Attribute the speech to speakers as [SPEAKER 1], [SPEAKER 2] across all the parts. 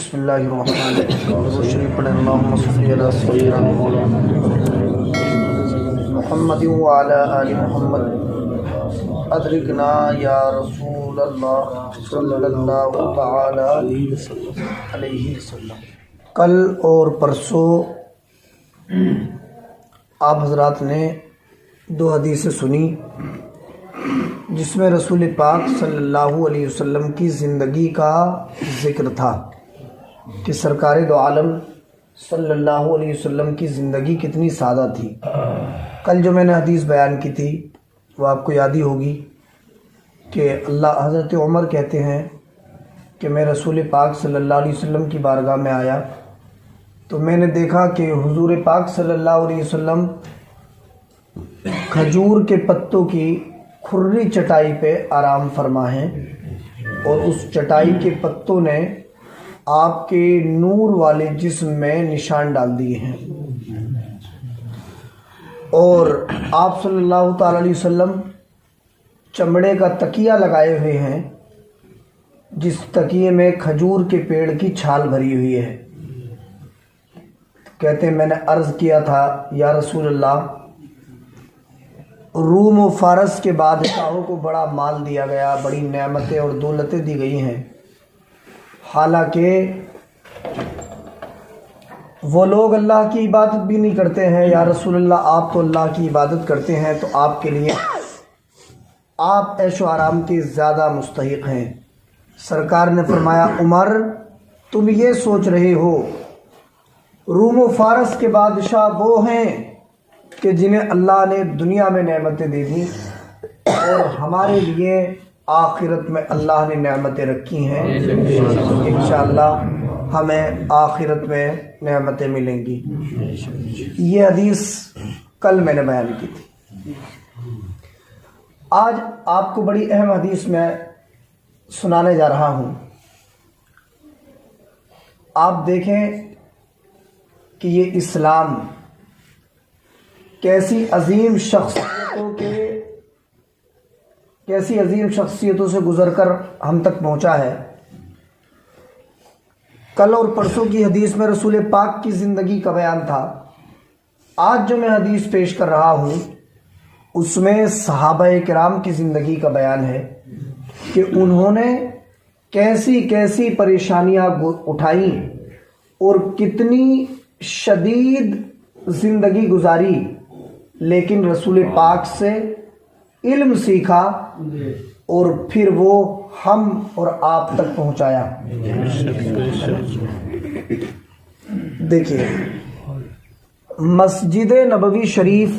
[SPEAKER 1] بسم اللہ الرحمن الرحیم شریف پڑھیں اللہم صلی علی سیدنا محمد وعلی آل محمد ادرکنا یا رسول اللہ صلی اللہ تعالی علیہ وسلم۔ کل اور پرسوں آپ حضرات نے دو حدیثیں سنی جس میں رسول پاک صلی اللہ علیہ وسلم کی زندگی کا ذکر تھا کہ سرکار دو عالم صلی اللہ علیہ وسلم کی زندگی کتنی سادہ تھی۔ کل جو میں نے حدیث بیان کی تھی وہ آپ کو یاد ہی ہوگی کہ حضرت عمر کہتے ہیں کہ میں رسول پاک صلی اللہ علیہ وسلم کی بارگاہ میں آیا تو میں نے دیکھا کہ حضور پاک صلی اللہ علیہ وسلم کھجور کے پتوں کی کھری چٹائی پہ آرام فرما ہیں اور اس چٹائی کے پتوں نے آپ کے نور والے جسم میں نشان ڈال دیے ہیں، اور آپ صلی اللہ تعالی علیہ وسلم چمڑے کا تکیہ لگائے ہوئے ہیں جس تکیے میں کھجور کے پیڑ کی چھال بھری ہوئی ہے۔ کہتے ہیں میں نے عرض کیا تھا یا رسول اللہ، روم و فارس کے بادشاہوں کو بڑا مال دیا گیا، بڑی نعمتیں اور دولتیں دی گئی ہیں، حالانکہ وہ لوگ اللہ کی عبادت بھی نہیں کرتے ہیں۔ یا رسول اللہ آپ تو اللہ کی عبادت کرتے ہیں تو آپ کے لیے آپ عیش و آرام کے زیادہ مستحق ہیں۔ سرکار نے فرمایا عمر تم یہ سوچ رہے ہو روم و فارس کے بادشاہ وہ ہیں کہ جنہیں اللہ نے دنیا میں نعمتیں دے دیں، اور ہمارے لیے آخرت میں اللہ نے نعمتیں رکھی ہیں، انشاءاللہ ہمیں آخرت میں نعمتیں ملیں گی۔ یہ حدیث کل میں نے بیان کی تھی۔ آج آپ کو بڑی اہم حدیث میں سنانے جا رہا ہوں۔ آپ دیکھیں کہ یہ اسلام کیسی عظیم شخصیتوں سے گزر کر ہم تک پہنچا ہے۔ کل اور پرسوں کی حدیث میں رسول پاک کی زندگی کا بیان تھا۔ آج جو میں حدیث پیش کر رہا ہوں اس میں صحابہ کرام کی زندگی کا بیان ہے کہ انہوں نے کیسی کیسی پریشانیاں اٹھائیں اور کتنی شدید زندگی گزاری، لیکن رسول پاک سے علم سیکھا اور پھر وہ ہم اور آپ تک پہنچایا۔ دیکھیے مسجد نبوی شریف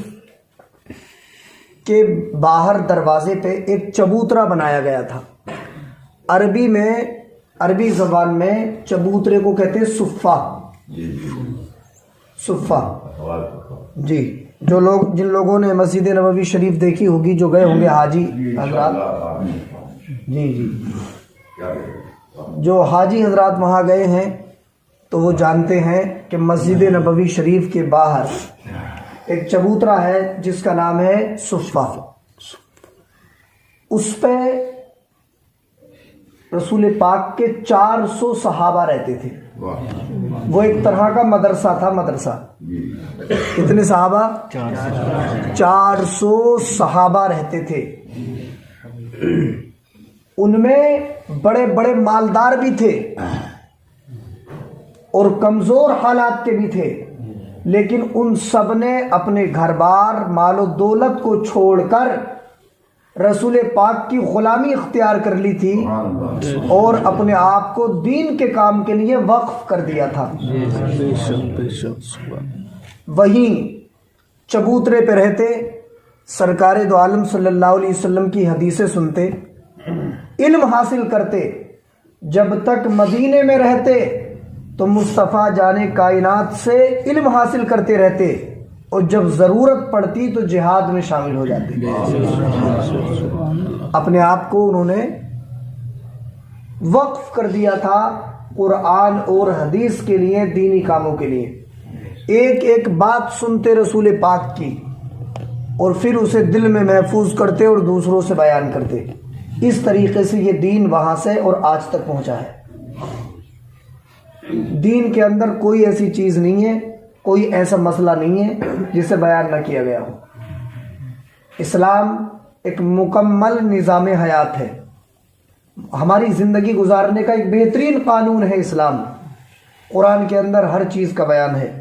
[SPEAKER 1] کے باہر دروازے پہ ایک چبوترا بنایا گیا تھا۔ عربی زبان میں چبوترے کو کہتے ہیں صفہ۔ جی جن لوگوں نے مسجد نبوی شریف دیکھی ہوگی، جو گئے ہوں گے حاجی حضرات، جی جو حاجی حضرات وہاں گئے ہیں تو وہ جانتے ہیں کہ مسجد نبوی شریف کے باہر ایک چبوترا ہے جس کا نام ہے صفہ۔ اس پہ رسول پاک کے 400 صحابہ رہتے تھے۔ وہ ایک طرح کا مدرسہ تھا۔ کتنے صحابہ؟ 400 صحابہ رہتے تھے۔ ان میں بڑے بڑے مالدار بھی تھے اور کمزور حالات کے بھی تھے، لیکن ان سب نے اپنے گھر بار مال و دولت کو چھوڑ کر رسول پاک کی غلامی اختیار کر لی تھی اور اپنے آپ کو دین کے کام کے لیے وقف کر دیا تھا۔ وہیں چبوترے پہ رہتے، سرکار دو عالم صلی اللہ علیہ وسلم کی حدیثیں سنتے، علم حاصل کرتے۔ جب تک مدینے میں رہتے تو مصطفیٰ جان کائنات سے علم حاصل کرتے رہتے، اور جب ضرورت پڑتی تو جہاد میں شامل ہو جاتے۔ اپنے آپ کو انہوں نے وقف کر دیا تھا قرآن اور حدیث کے لیے، دینی کاموں کے لیے۔ ایک ایک بات سنتے رسول پاک کی اور پھر اسے دل میں محفوظ کرتے اور دوسروں سے بیان کرتے۔ اس طریقے سے یہ دین وہاں سے اور آج تک پہنچا ہے۔ دین کے اندر کوئی ایسی چیز نہیں ہے، کوئی ایسا مسئلہ نہیں ہے جسے بیان نہ کیا گیا ہو۔ اسلام ایک مکمل نظام حیات ہے، ہماری زندگی گزارنے کا ایک بہترین قانون ہے اسلام۔ قرآن کے اندر ہر چیز کا بیان ہے،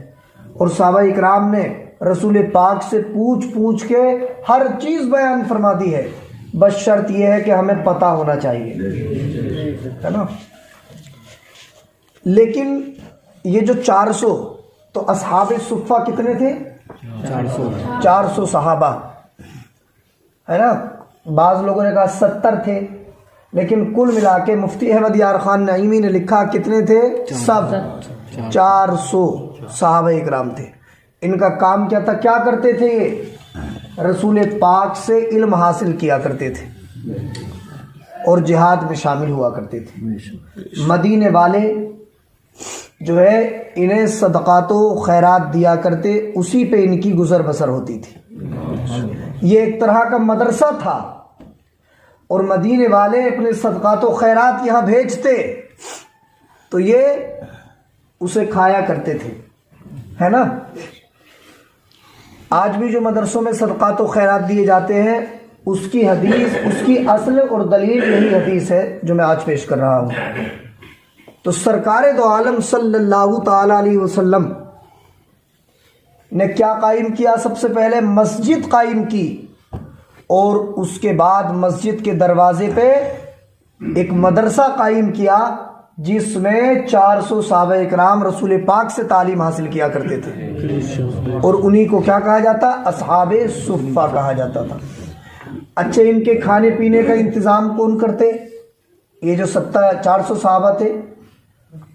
[SPEAKER 1] اور صحابہ اکرام نے رسول پاک سے پوچھ پوچھ کے ہر چیز بیان فرما دی ہے، بس شرط یہ ہے کہ ہمیں پتہ ہونا چاہیے، ہے نا۔ لیکن یہ جو 400، تو اصحاب صفہ کتنے تھے؟ 400 صحابہ، ہے نا۔ بعض لوگوں نے کہا 70 تھے، لیکن کل ملا کے مفتی احمد یار خان نعیمی نے لکھا کتنے تھے؟ سب 400 صحابہ اکرام تھے۔ ان کا کام کیا تھا؟ کیا کرتے تھے؟ یہ رسول پاک سے علم حاصل کیا کرتے تھے اور جہاد میں شامل ہوا کرتے تھے۔ مدینے والے جو ہے انہیں صدقات و خیرات دیا کرتے، اسی پہ ان کی گزر بسر ہوتی تھی۔ یہ ایک طرح کا مدرسہ تھا، اور مدینے والے اپنے صدقات و خیرات یہاں بھیجتے تو یہ اسے کھایا کرتے تھے، ہے نا۔ آج بھی جو مدرسوں میں صدقات و خیرات دیے جاتے ہیں، اس کی حدیث، اس کی اصل اور دلیل یہی حدیث ہے جو میں آج پیش کر رہا ہوں۔ تو سرکار دو عالم صلی اللہ تعالی علیہ وسلم نے کیا قائم کیا؟ سب سے پہلے مسجد قائم کی، اور اس کے بعد مسجد کے دروازے پہ ایک مدرسہ قائم کیا جس میں 400 صحابہ اکرام رسول پاک سے تعلیم حاصل کیا کرتے تھے، اور انہی کو کیا کہا جاتا؟ اصحاب صفہ کہا جاتا تھا۔ اچھے، ان کے کھانے پینے کا انتظام کون کرتے؟ یہ جو 400 صحابہ تھے،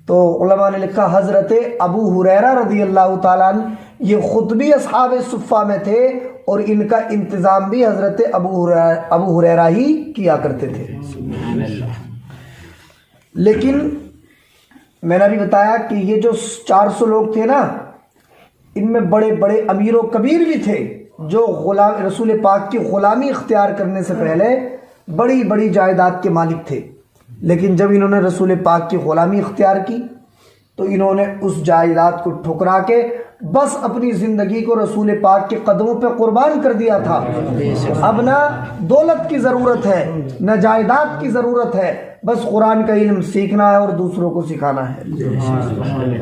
[SPEAKER 1] تو علماء نے لکھا حضرت ابو ہریرہ رضی اللہ تعالیٰ عنہ یہ خود بھی اصحاب صفہ میں تھے، اور ان کا انتظام بھی حضرت ابو ہریرہ ہی کیا کرتے تھے۔ لیکن میں نے بھی بتایا کہ یہ جو 400 لوگ تھے نا، ان میں بڑے بڑے امیر و کبیر بھی تھے جو رسول پاک کی غلامی اختیار کرنے سے پہلے بڑی بڑی جائیداد کے مالک تھے، لیکن جب انہوں نے رسول پاک کی غلامی اختیار کی تو انہوں نے اس جائیداد کو ٹھکرا کے بس اپنی زندگی کو رسول پاک کے قدموں پہ قربان کر دیا تھا۔ اب نہ دولت کی ضرورت ہے، نہ جائیداد کی ضرورت ہے، بس قرآن کا علم سیکھنا ہے اور دوسروں کو سکھانا ہے۔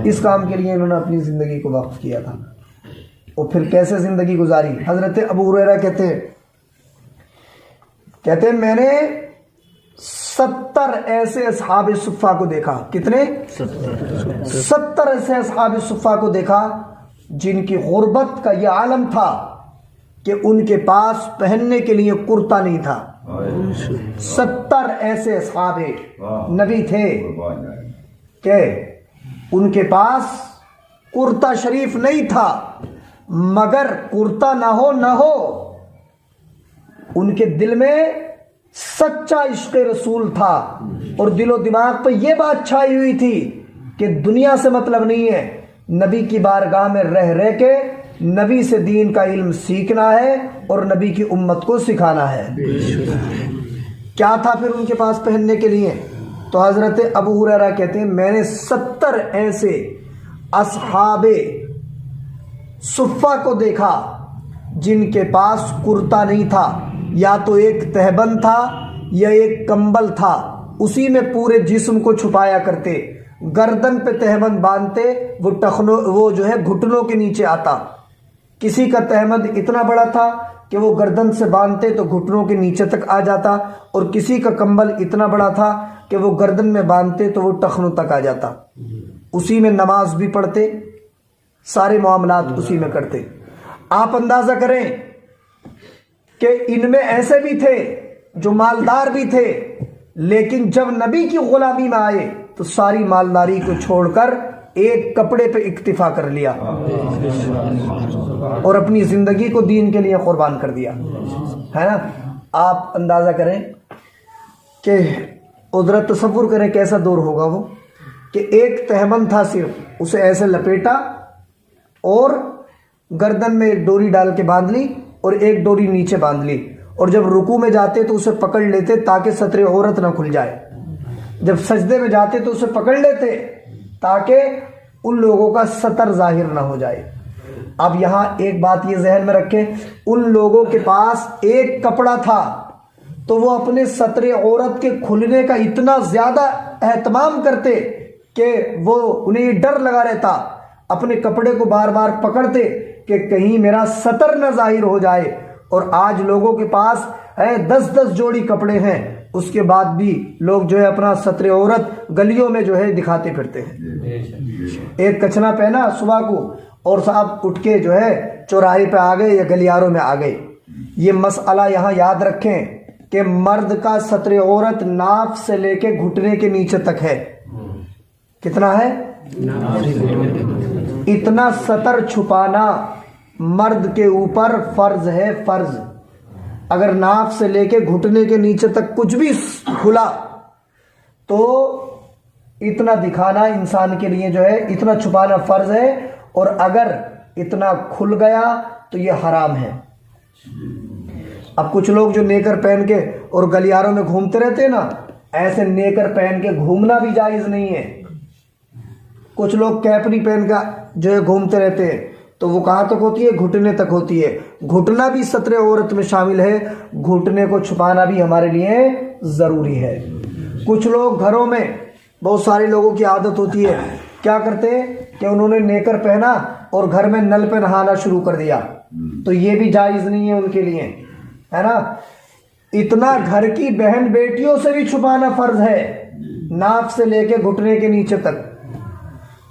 [SPEAKER 1] اس کام کے لیے انہوں نے اپنی زندگی کو وقف کیا تھا۔ اور پھر کیسے زندگی گزاری؟ حضرت ابو ہریرہ کہتے ہیں میں نے 70 ایسے اصحاب صفہ کو دیکھا۔ کتنے؟ 70 ایسے اصحاب صفہ کو دیکھا جن کی غربت کا یہ عالم تھا کہ ان کے پاس پہننے کے لیے کرتا نہیں تھا۔ 70 ایسے اصحاب نبی تھے کہ ان کے پاس کرتا شریف نہیں تھا، مگر کرتا نہ ہو ان کے دل میں سچا عشق رسول تھا، اور دل و دماغ پہ یہ بات چھائی ہوئی تھی کہ دنیا سے مطلب نہیں ہے، نبی کی بارگاہ میں رہ کے نبی سے دین کا علم سیکھنا ہے اور نبی کی امت کو سکھانا ہے۔ کیا تھا پھر ان کے پاس پہننے کے لیے؟ تو حضرت ابو ہریرہ کہتے ہیں میں نے 70 ایسے اصحاب صفہ کو دیکھا جن کے پاس کرتا نہیں تھا، یا تو ایک تہبند تھا یا ایک کمبل تھا، اسی میں پورے جسم کو چھپایا کرتے، گردن پہ تہبند باندھتے، وہ جو ہے گھٹنوں کے نیچے آتا۔ کسی کا تہبند اتنا بڑا تھا کہ وہ گردن سے باندھتے تو گھٹنوں کے نیچے تک آ جاتا، اور کسی کا کمبل اتنا بڑا تھا کہ وہ گردن میں باندھتے تو وہ ٹخنوں تک آ جاتا۔ اسی میں نماز بھی پڑھتے، سارے معاملات اسی میں کرتے۔ آپ اندازہ کریں کہ ان میں ایسے بھی تھے جو مالدار بھی تھے، لیکن جب نبی کی غلامی میں آئے تو ساری مالداری کو چھوڑ کر ایک کپڑے پہ اکتفا کر لیا اور اپنی زندگی کو دین کے لیے قربان کر دیا، ہے نا۔ آپ اندازہ کریں کہ ادھر تصور کریں کیسا دور ہوگا وہ، کہ ایک تہبند تھا، صرف اسے ایسے لپیٹا اور گردن میں ایک ڈوری ڈال کے باندھ لی اور ایک ڈوری نیچے باندھ لی، اور جب رکوع میں جاتے تو اسے پکڑ لیتے تاکہ ستر عورت نہ کھل جائے، جب سجدے میں جاتے تو اسے پکڑ لیتے تاکہ ان لوگوں کا سطر ظاہر نہ ہو جائے۔ اب یہاں ایک بات یہ ذہن میں رکھیں، ان لوگوں کے پاس ایک کپڑا تھا تو وہ اپنے سطر عورت کے کھلنے کا اتنا زیادہ اہتمام کرتے کہ وہ انہیں یہ ڈر لگا رہتا، اپنے کپڑے کو بار بار پکڑتے کہ کہیں میرا سطر نہ ظاہر ہو جائے۔ اور آج لوگوں کے پاس 10 جوڑی کپڑے ہیں، اس کے بعد بھی لوگ جو ہے اپنا سطر عورت گلیوں میں جو ہے دکھاتے پھرتے ہیں۔ ایک کچھنا پہنا صبح کو اور صاحب اٹھ کے جو ہے چوراہے پہ آ گئے یا گلیاروں میں آ گئے۔ یہ مسئلہ یہاں یاد رکھیں کہ مرد کا سطر عورت ناف سے لے کے گھٹنے کے نیچے تک ہے۔ کتنا ہے؟ اتنا سطر چھپانا مرد کے اوپر فرض ہے، فرض۔ اگر ناف سے لے کے گھٹنے کے نیچے تک کچھ بھی کھلا تو اتنا دکھانا انسان کے لیے جو ہے، اتنا چھپانا فرض ہے، اور اگر اتنا کھل گیا تو یہ حرام ہے۔ اب کچھ لوگ جو نیکر پہن کے اور گلیاروں میں گھومتے رہتے ہیں نا، ایسے نیکر پہن کے گھومنا بھی جائز نہیں ہے۔ کچھ لوگ کیپری پہن کا جو ہے گھومتے رہتے ہیں، تو وہ کہاں تک ہوتی ہے؟ گھٹنے تک ہوتی ہے۔ گھٹنا بھی سطر عورت میں شامل ہے، گھٹنے کو چھپانا بھی ہمارے لیے ضروری ہے۔ کچھ لوگ گھروں میں، بہت سارے لوگوں کی عادت ہوتی ہے، کیا کرتے ہیں کہ انہوں نے نیکر پہنا اور گھر میں نل پہ نہانا شروع کر دیا، تو یہ بھی جائز نہیں ہے ان کے لیے، ہے نا۔ اتنا گھر کی بہن بیٹیوں سے بھی چھپانا فرض ہے، ناف سے لے کے گھٹنے کے نیچے تک۔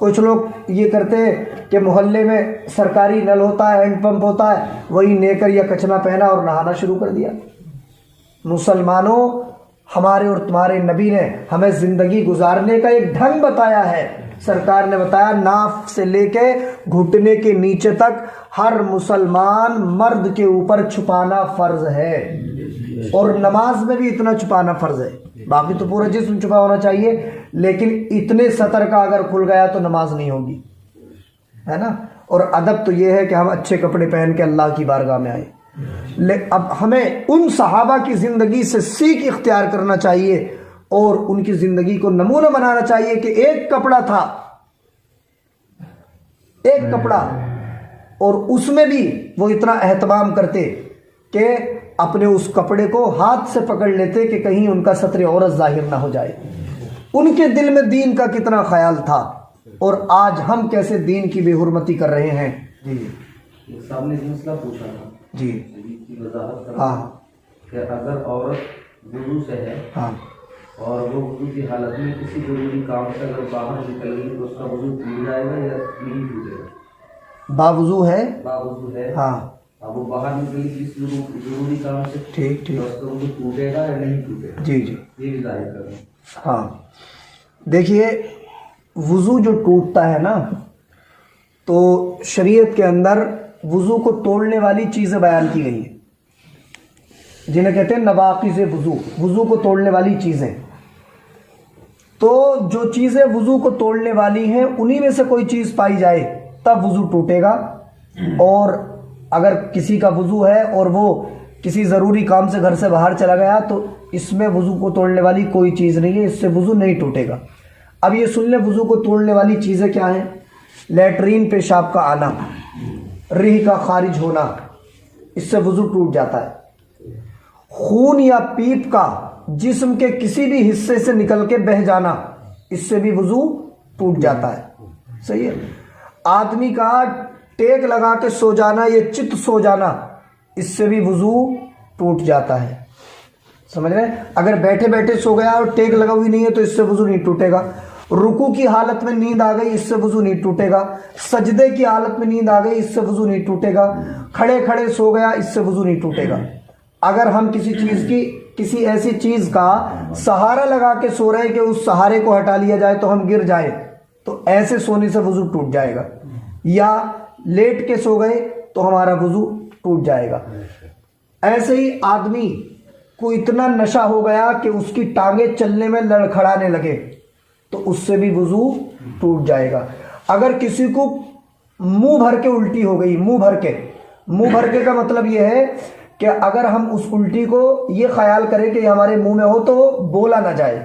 [SPEAKER 1] کچھ لوگ یہ کرتے ہیں کہ محلے میں سرکاری نل ہوتا ہے، ہینڈ پمپ ہوتا ہے، وہی نیکر یا کچھنا پہنا اور نہانا شروع کر دیا۔ مسلمانوں، ہمارے اور تمہارے نبی نے ہمیں زندگی گزارنے کا ایک ڈھنگ بتایا ہے۔ سرکار نے بتایا ناف سے لے کے گھٹنے کے نیچے تک ہر مسلمان مرد کے اوپر چھپانا فرض ہے، اور نماز میں بھی اتنا چھپانا فرض ہے۔ باقی تو پورا جسم چھپا ہونا چاہیے، لیکن اتنے سطر کا اگر کھل گیا تو نماز نہیں ہوگی، ہے نا۔ اور ادب تو یہ ہے کہ ہم اچھے کپڑے پہن کے اللہ کی بارگاہ میں آئیں۔ اب ہمیں ان صحابہ کی زندگی سے سیکھ اختیار کرنا چاہیے اور ان کی زندگی کو نمونہ بنانا چاہیے کہ ایک کپڑا تھا، ایک کپڑا، اور اس میں بھی وہ اتنا اہتمام کرتے کہ اپنے اس کپڑے کو ہاتھ سے پکڑ لیتے کہ کہیں ان کا سطر عورت ظاہر نہ ہو جائے۔ ان کے دل میں دین کا کتنا خیال تھا، اور آج ہم کیسے دین کی بے حرمتی کر رہے ہیں۔ جی
[SPEAKER 2] صاحب نے مسئلہ پوچھا تھا،
[SPEAKER 1] جی
[SPEAKER 2] کی وضاحت کرنا،
[SPEAKER 1] ہاں،
[SPEAKER 2] کہ اگر عورت وضو سے ہے
[SPEAKER 1] ہاں،
[SPEAKER 2] اور وہ وضو کی حالت میں کسی ضروری کام سے اگر باہر نکل گئی تو اس کا وضو ٹوٹ جائے گا یا نہیں ٹوٹے گا؟
[SPEAKER 1] باوضو ہے،
[SPEAKER 2] باوضو ہے،
[SPEAKER 1] ہاں،
[SPEAKER 2] اب وہ باہر نکلی کس ضروری کام سے،
[SPEAKER 1] ٹھیک ٹھیک،
[SPEAKER 2] تو اس کا وضو ٹوٹے گا یا نہیں ٹوٹے گا؟
[SPEAKER 1] جی جی،
[SPEAKER 2] یہ بھی ظاہر کریں۔
[SPEAKER 1] ہاں، دیکھیے وضو جو ٹوٹتا ہے نا، تو شریعت کے اندر وضو کو توڑنے والی چیزیں بیان کی گئی ہیں، جنہیں کہتے ہیں نواقض وضو، وضو کو توڑنے والی چیزیں۔ تو جو چیزیں وضو کو توڑنے والی ہیں انہی میں سے کوئی چیز پائی جائے تب وضو ٹوٹے گا، اور اگر کسی کا وضو ہے اور وہ کسی ضروری کام سے گھر سے باہر چلا گیا تو اس میں وضو کو توڑنے والی کوئی چیز نہیں ہے، اس سے وضو نہیں ٹوٹے گا۔ اب یہ سن لیں وضو کو توڑنے والی چیزیں کیا ہیں؟ لیٹرین پیشاب کا آنا، ریح کا خارج ہونا، اس سے وضو ٹوٹ جاتا ہے۔ خون یا پیپ کا جسم کے کسی بھی حصے سے نکل کے بہہ جانا، اس سے بھی وضو ٹوٹ جاتا ہے، صحیح ہے۔ آدمی کا ٹیک لگا کے سو جانا، یہ چت سو جانا، اس سے بھی وضو ٹوٹ جاتا ہے، سمجھ رہے ہیں۔ اگر بیٹھے بیٹھے سو گیا اور ٹیک لگا ہوئی نہیں ہے تو اس سے وضو نہیں ٹوٹے گا۔ رکوع کی حالت میں نیند آ گئی، اس سے وضو نہیں ٹوٹے گا۔ سجدے کی حالت میں نیند آ گئی، اس سے وضو نہیں ٹوٹے گا۔ کھڑے کھڑے سو گیا، اس سے وضو نہیں ٹوٹے گا۔ اگر ہم کسی ایسی چیز کا سہارا لگا کے سو رہے کہ اس سہارے کو ہٹا لیا جائے تو ہم گر جائیں، تو ایسے سونے سے وضو ٹوٹ جائے گا، یا لیٹ کے سو گئے تو ہمارا وضو ٹوٹ جائے گا۔ ایسے ہی آدمی کو اتنا نشہ ہو گیا کہ اس کی ٹانگیں چلنے میں لڑکھڑانے لگے تو اس سے بھی وضو ٹوٹ جائے گا۔ اگر کسی کو منہ بھر کے الٹی ہو گئی، منہ بھر کے کا مطلب یہ ہے کہ اگر ہم اس الٹی کو یہ خیال کریں کہ یہ ہمارے منہ میں ہو تو بولا نہ جائے،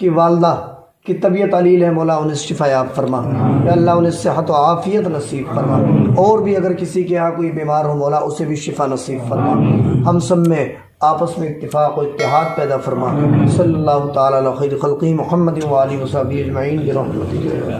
[SPEAKER 1] کی والدہ کی طبیعت علیل ہے، مولا انہیں شفا یاب فرما، یا اللہ انہیں صحت و عافیت نصیب فرما، اور بھی اگر کسی کے ہاں کوئی بیمار ہو مولا اسے بھی شفا نصیب فرما، ہم سب میں آپس میں اتفاق و اتحاد پیدا فرما۔ صلی اللہ تعالیٰ علی خیر خلقہ محمد و آلہ و صحبہ اجمعین برحمتک۔